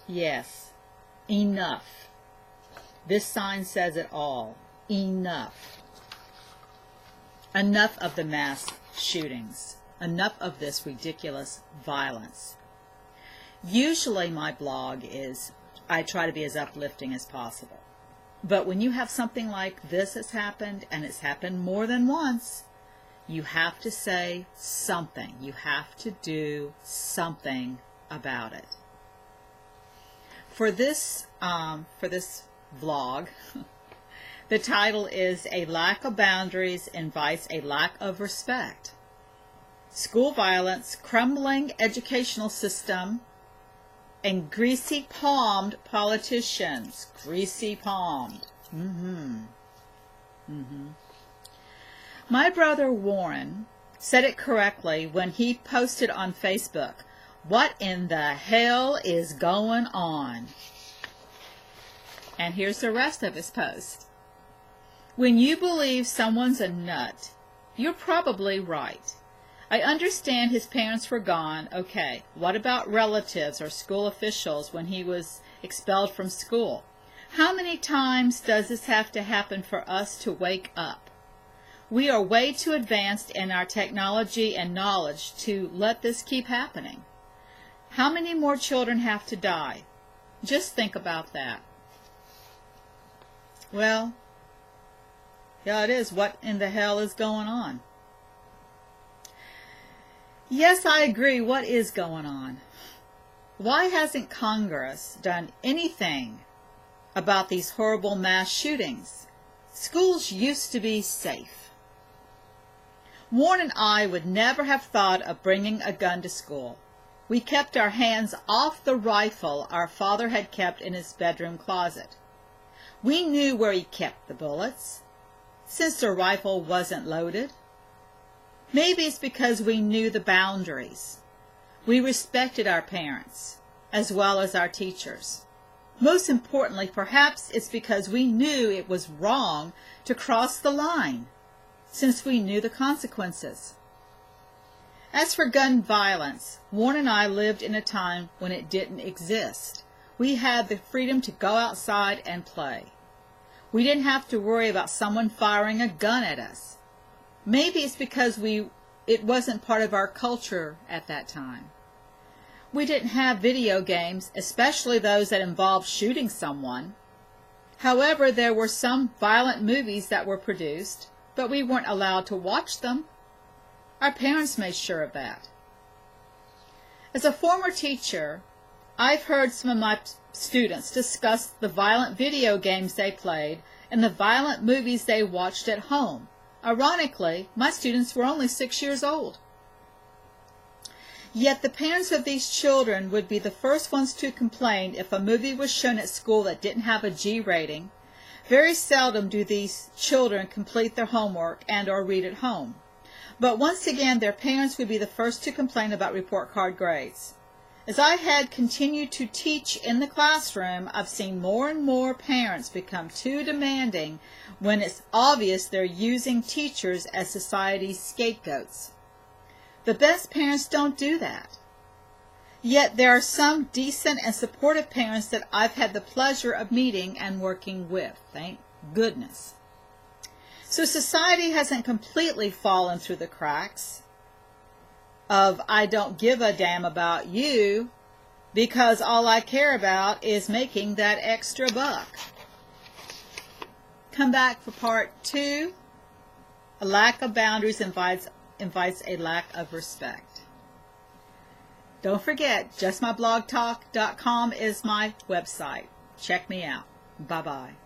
Yes, enough. This sign says it all. Enough. Enough of the mass shootings. Enough of this ridiculous violence. Usually my blog is, I try to be as uplifting as possible. But when you have something like this has happened, and it's happened more than once, you have to say something. You have to do something about it. For this vlog, the title is A Lack of Boundaries Invites a Lack of Respect. School violence, crumbling educational system, and greasy-palmed politicians. Greasy-palmed. My brother Warren said it correctly when he posted on Facebook, "What in the hell is going on?" And here's the rest of his post. When you believe someone's a nut, you're probably right. I understand his parents were gone. Okay, what about relatives or school officials when he was expelled from school? How many times does this have to happen for us to wake up? We are way too advanced in our technology and knowledge to let this keep happening. How many more children have to die? Just think about that. Well, yeah, it is. What in the hell is going on? Yes, I agree. What is going on? Why hasn't Congress done anything about these horrible mass shootings? Schools used to be safe. Warren and I would never have thought of bringing a gun to school. We kept our hands off the rifle our father had kept in his bedroom closet. We knew where he kept the bullets, since the rifle wasn't loaded. Maybe it's because we knew the boundaries. We respected our parents, as well as our teachers. Most importantly, perhaps it's because we knew it was wrong to cross the line, since we knew the consequences. As for gun violence, Warren and I lived in a time when it didn't exist. We had the freedom to go outside and play. We didn't have to worry about someone firing a gun at us. Maybe it's because it wasn't part of our culture at that time. We didn't have video games, especially those that involved shooting someone. However, there were some violent movies that were produced, but we weren't allowed to watch them. Our parents made sure of that. As a former teacher, I've heard some of my students discuss the violent video games they played and the violent movies they watched at home. Ironically, my students were only 6 years old. Yet the parents of these children would be the first ones to complain if a movie was shown at school that didn't have a G rating. Very seldom do these children complete their homework and or read at home. But once again, their parents would be the first to complain about report card grades. As I had continued to teach in the classroom, I've seen more and more parents become too demanding when it's obvious they're using teachers as society's scapegoats. The best parents don't do that. Yet there are some decent and supportive parents that I've had the pleasure of meeting and working with. Thank goodness. So society hasn't completely fallen through the cracks of I don't give a damn about you because all I care about is making that extra buck. Come back for part 2. A lack of boundaries invites a lack of respect. Don't forget, justmyblogtalk.com is my website. Check me out. Bye-bye.